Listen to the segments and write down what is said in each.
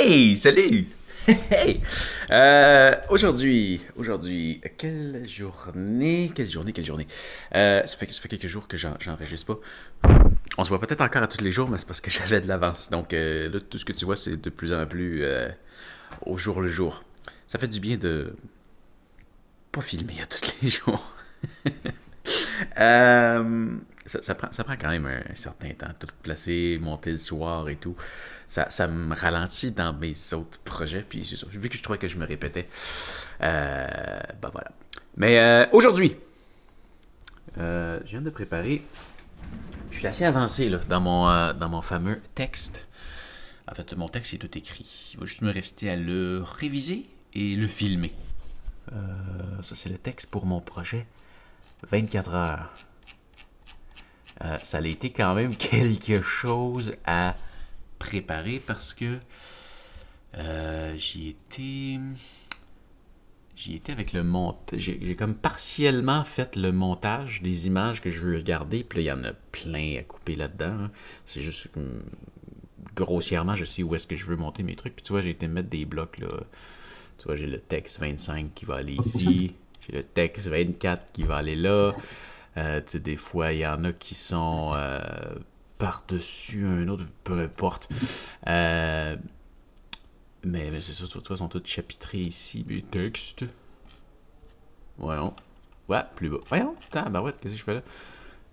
Hey, salut! Hey! Aujourd'hui, quelle journée? Ça fait quelques jours que j'enregistre pas. On se voit peut-être encore à tous les jours, mais c'est parce que j'avais de l'avance. Donc là, tout ce que tu vois, c'est de plus en plus au jour le jour. Ça fait du bien de pas filmer à tous les jours. Ça prend quand même un certain temps, tout placer, monter le soir et tout. Ça me ralentit dans mes autres projets, puis c'est ça. Vu que je trouvais que je me répétais, ben voilà. Mais aujourd'hui, je viens de préparer. Je suis assez avancé là, dans mon fameux texte. En fait, mon texte est tout écrit. Il va juste me rester à le réviser et le filmer. Ça, c'est le texte pour mon projet 24 heures. Ça a été quand même quelque chose à préparer parce que j'y étais avec le montage. J'ai comme partiellement fait le montage des images que je veux regarder. Puis là, il y en a plein à couper là-dedans. Hein. C'est juste grossièrement, je sais où est-ce que je veux monter mes trucs. Puis tu vois, j'ai été mettre des blocs là. Tu vois, j'ai le texte 25 qui va aller ici. J'ai le texte 24 qui va aller là. Tu sais, des fois, il y en a qui sont par-dessus un autre, peu importe. Mais c'est ça, tu vois, ils sont tous chapitrés ici, mes textes. Voyons. Ouais, plus bas. Voyons, tabarouette, qu'est-ce que je fais là?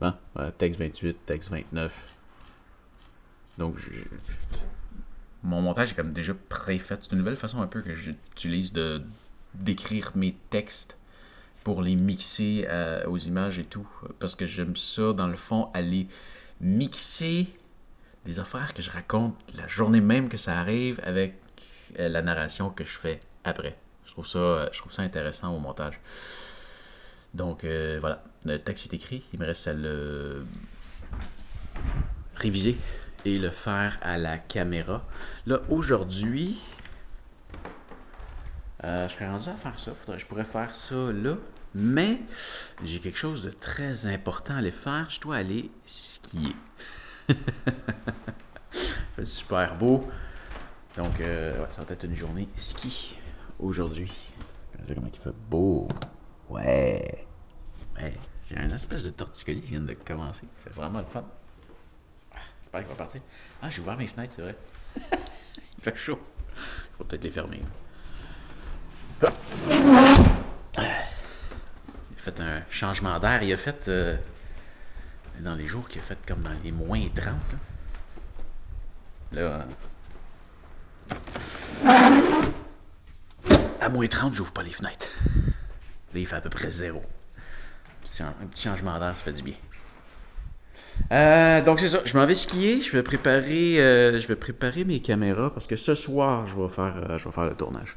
Bon, texte 28, texte 29. Donc, mon montage est comme déjà préfait. C'est une nouvelle façon un peu que j'utilise d'écrire mes textes pour les mixer aux images et tout. Parce que j'aime ça, dans le fond, aller mixer des affaires que je raconte la journée même que ça arrive avec la narration que je fais après. Je trouve ça intéressant au montage. Donc voilà, le texte est écrit. Il me reste à le réviser et le faire à la caméra. Là, aujourd'hui, je serais rendu à faire ça. Je pourrais faire ça là. Mais j'ai quelque chose de très important à aller faire. Je dois aller skier. Il fait super beau. Donc, ouais, ça va être une journée ski aujourd'hui. Regardez comment il fait beau. Ouais. Ouais. J'ai un espèce de torticolis qui vient de commencer. C'est vraiment le fun. J'espère qu'il va partir. Ah, j'ai ouvert mes fenêtres, c'est vrai. Il fait chaud. Il faut peut-être les fermer. Il a fait un changement d'air. Il a fait, dans les jours qu'il a fait comme dans les moins 30. Là, à moins 30, j'ouvre pas les fenêtres. Là, il fait à peu près zéro. Un petit changement d'air, ça fait du bien. Donc c'est ça, je m'en vais skier, je vais préparer mes caméras parce que ce soir je vais faire le tournage.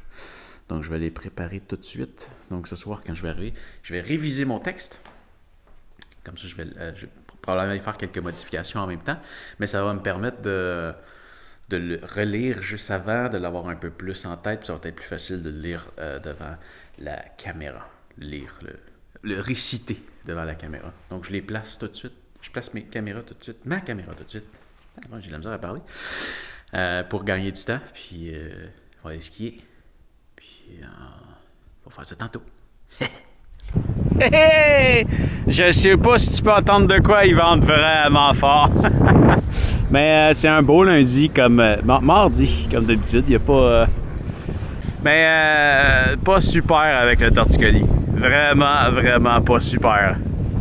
Donc je vais les préparer tout de suite. Donc ce soir quand je vais arriver, je vais réviser mon texte. Comme ça je vais probablement faire quelques modifications en même temps, mais ça va me permettre de le relire juste avant, de l'avoir un peu plus en tête, puis ça va être plus facile de le lire devant la caméra. Le réciter devant la caméra. Donc je les place tout de suite. Je place mes caméras tout de suite. Ma caméra tout de suite. Moi, j'ai de la misère à parler. Pour gagner du temps. Puis, on va aller skier. Puis, on va faire ça tantôt. Hey! Je sais pas si tu peux entendre de quoi ils vendent vraiment fort. Mais c'est un beau lundi comme... mardi, comme d'habitude. Il n'y a pas... Mais pas super avec le torticolis. Vraiment, vraiment pas super.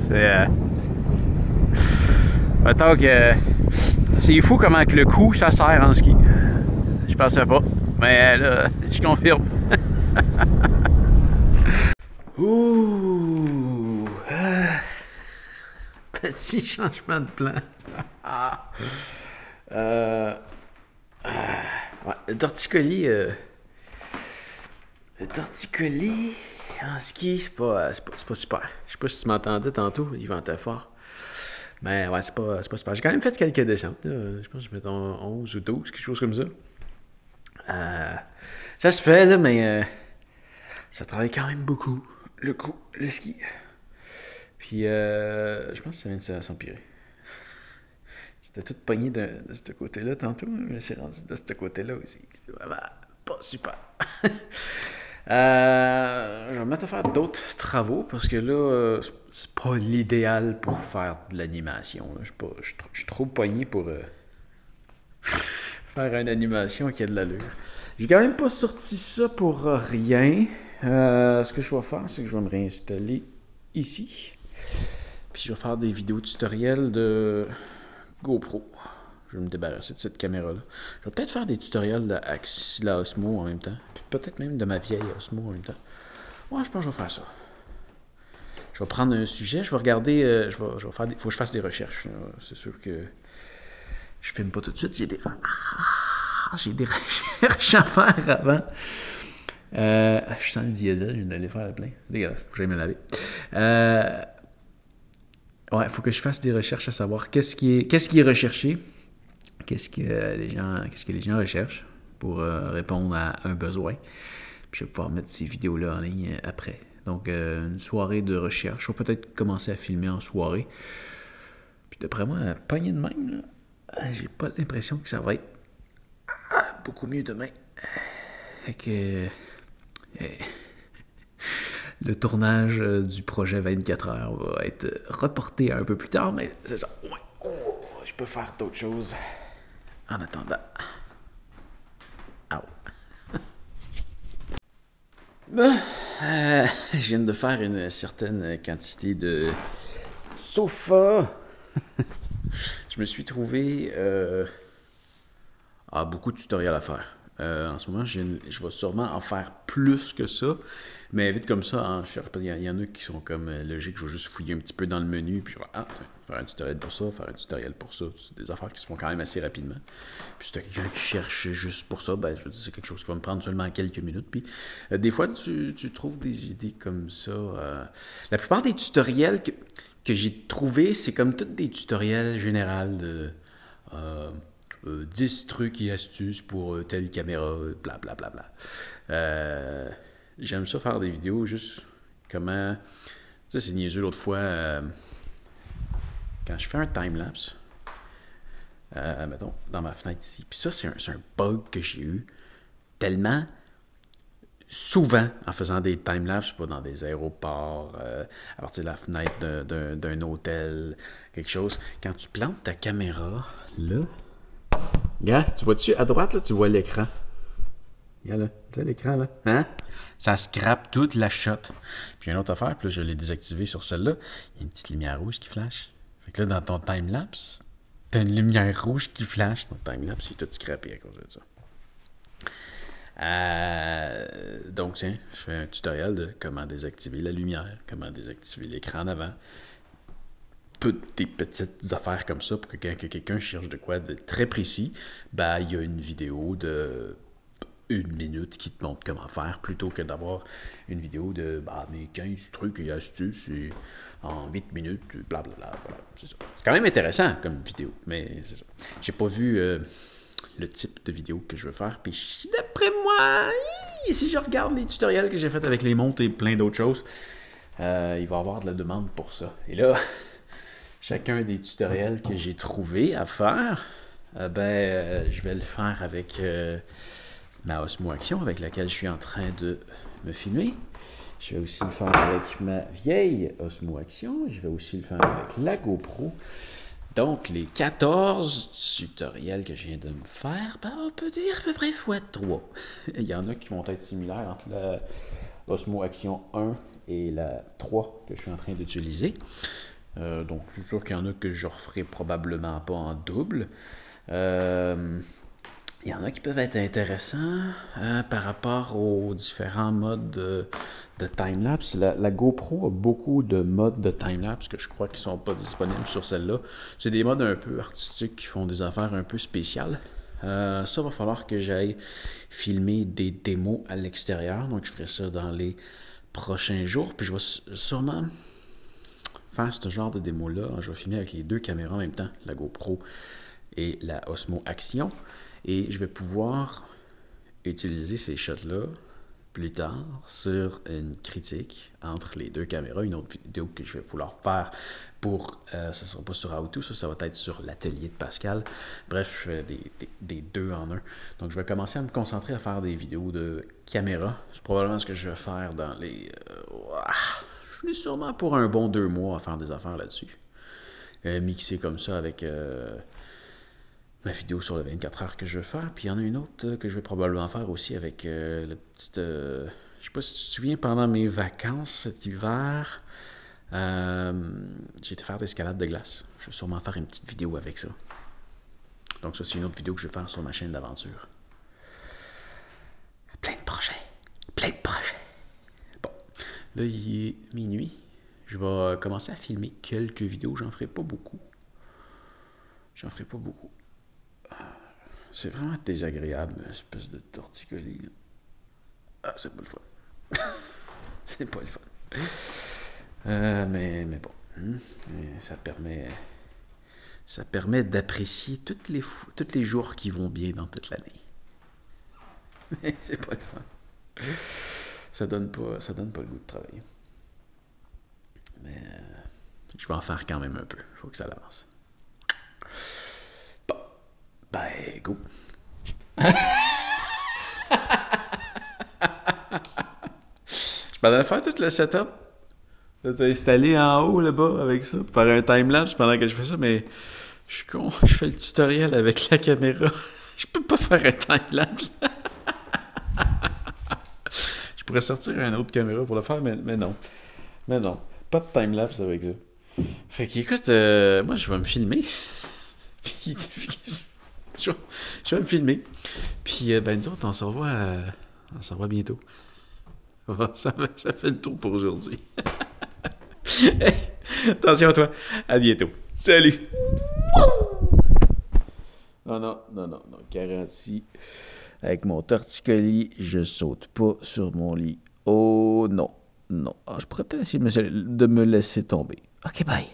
C'est... Mettons que c'est fou comment que le coup ça sert en ski. Je pensais pas. Mais là, je confirme. Ouh! Petit changement de plan. Ouais, le torticolis. Le torticolis en ski, c'est pas super. Je sais pas si tu m'entendais tantôt, il ventait fort. Mais ouais, c'est pas super. J'ai quand même fait quelques descentes. Là. Je pense que je mets 11 ou 12, quelque chose comme ça. Ça se fait, là, mais ça travaille quand même beaucoup. Le ski. Puis, je pense que ça vient de s'empirer. C'était tout pogné de ce côté-là tantôt, mais c'est rendu de ce côté-là aussi. C'est vraiment pas super. Je vais me mettre à faire d'autres travaux parce que là, c'est pas l'idéal pour faire de l'animation. Je suis trop pogné pour faire une animation qui a de l'allure. J'ai quand même pas sorti ça pour rien. Ce que je vais faire, c'est que je vais me réinstaller ici. Puis je vais faire des vidéos tutoriels de GoPro. Je vais me débarrasser de cette caméra-là. Je vais peut-être faire des tutoriels de la Osmo en même temps. Puis peut-être même de ma vieille Osmo en même temps. Ouais, je pense que je vais faire ça. Je vais prendre un sujet, je vais regarder, je vais faire faut que je fasse des recherches. C'est sûr que je filme pas tout de suite. J'ai des recherches à faire avant. Je sens le diesel, je viens d'aller faire le plein. C'est dégueulasse, faut que j'aille me laver. Ouais, il faut que je fasse des recherches à savoir qu'est-ce qui est recherché, qu'est-ce que les gens recherchent pour répondre à un besoin. Puis je vais pouvoir mettre ces vidéos-là en ligne après. Donc, une soirée de recherche. Je vais peut-être commencer à filmer en soirée. Puis d'après moi, pogner de même, là, j'ai pas l'impression que ça va être beaucoup mieux demain. Fait que le tournage du projet 24 heures va être reporté un peu plus tard, mais c'est ça. Ouais. Oh, je peux faire d'autres choses en attendant. Je viens de faire une certaine quantité de sofa. Je me suis trouvé beaucoup de tutoriels à faire. En ce moment, je vais sûrement en faire plus que ça. Mais vite comme ça, il y en a qui sont comme logiques. Je vais juste fouiller un petit peu dans le menu. Puis faire un tutoriel pour ça, faire un tutoriel pour ça. C'est des affaires qui se font quand même assez rapidement. Puis si tu as quelqu'un qui cherche juste pour ça, ben, je veux dire, c'est quelque chose qui va me prendre seulement quelques minutes. Puis des fois, tu trouves des idées comme ça. La plupart des tutoriels que j'ai trouvés, c'est comme tous des tutoriels généraux de 10 trucs et astuces pour telle caméra, blablabla. Bla, bla, bla. J'aime ça faire des vidéos, juste comment... Tu sais, c'est niaiseux l'autre fois, quand je fais un time-lapse, mettons, dans ma fenêtre ici, puis ça, c'est un bug que j'ai eu tellement souvent en faisant des time-lapse, pas dans des aéroports, à partir de la fenêtre d'un hôtel, quelque chose. Quand tu plantes ta caméra, là... Regarde, tu vois-tu, à droite, là, tu vois l'écran. Regarde là, tu sais l'écran là? Hein? Ça scrape toute la shot. Puis une autre affaire, puis là, je l'ai désactivé sur celle-là. Il y a une petite lumière rouge qui flash. Fait que là, dans ton time-lapse, t'as une lumière rouge qui flash. Ton time-lapse, il est tout scrappé à cause de ça. Donc, tiens, je fais un tutoriel de comment désactiver la lumière, comment désactiver l'écran en avant. Toutes des petites affaires comme ça pour que quand quelqu'un cherche de quoi de très précis, ben, il y a une vidéo de 1 minute qui te montre comment faire plutôt que d'avoir une vidéo de mes 15 trucs et astuces en 8 minutes, blablabla. Voilà, c'est ça. C'est quand même intéressant comme vidéo, mais c'est ça. J'ai pas vu le type de vidéo que je veux faire, puis d'après moi, si je regarde les tutoriels que j'ai fait avec les montres et plein d'autres choses, il va y avoir de la demande pour ça. Et là, chacun des tutoriels que j'ai trouvé à faire, je vais le faire avec ma Osmo Action avec laquelle je suis en train de me filmer. Je vais aussi le faire avec ma vieille Osmo Action. Je vais aussi le faire avec la GoPro. Donc, les 14 tutoriels que je viens de me faire, on peut dire à peu près x3. Il y en a qui vont être similaires entre la Osmo Action 1 et la 3 que je suis en train d'utiliser. Donc, je suis sûr qu'il y en a que je ne referai probablement pas en double. Il y en a qui peuvent être intéressants par rapport aux différents modes de time-lapse. La GoPro a beaucoup de modes de time-lapse que je crois qui ne sont pas disponibles sur celle-là. C'est des modes un peu artistiques qui font des affaires un peu spéciales. Ça, va falloir que j'aille filmer des démos à l'extérieur. Donc, je ferai ça dans les prochains jours. Puis, je vais sûrement faire ce genre de démo-là. Je vais filmer avec les deux caméras en même temps, la GoPro et la Osmo Action. Et je vais pouvoir utiliser ces shots-là plus tard sur une critique entre les deux caméras, une autre vidéo que je vais vouloir faire ça ne sera pas sur How2, ça va être sur l'atelier de Pascal. Bref, je fais des deux en un. Donc, je vais commencer à me concentrer à faire des vidéos de caméra. C'est probablement ce que je vais faire dans les... je l'ai sûrement pour un bon 2 mois à faire des affaires là-dessus. Mixer comme ça avec ma vidéo sur le 24 heures que je vais faire. Puis il y en a une autre que je vais probablement faire aussi avec le petit... je sais pas si tu te souviens, pendant mes vacances cet hiver... j'ai été faire de l'escalade de glace. Je vais sûrement faire une petite vidéo avec ça. Donc ça, c'est une autre vidéo que je vais faire sur ma chaîne d'aventure. Plein de projets. Plein de projets. Bon, là, il est minuit. Je vais commencer à filmer quelques vidéos. J'en ferai pas beaucoup. C'est vraiment désagréable, une espèce de torticolis. Ah, c'est pas le fun. C'est pas le fun. Mais bon, ça permet d'apprécier tous les jours qui vont bien dans toute l'année. Mais c'est pas le fun. Ça donne pas le goût de travailler. Mais je vais en faire quand même un peu. Il faut que ça avance. Bon, ben, go. Je m'en faire tout le setup. T'as installé en haut là-bas avec ça, pour faire un timelapse pendant que je fais ça, mais je suis con, je fais le tutoriel avec la caméra. Je peux pas faire un timelapse. Je pourrais sortir une autre caméra pour le faire, mais non. Mais non, pas de timelapse avec ça. Fait qu'écoute, moi je vais me filmer. Puis je vais me filmer. Puis ben nous autres, on se revoit bientôt. Ça fait le tour pour aujourd'hui. Attention à toi. À bientôt. Salut. Non. Garantie. Avec mon torticolis, je saute pas sur mon lit. Oh non. Je pourrais peut-être essayer de me laisser tomber. Ok, bye.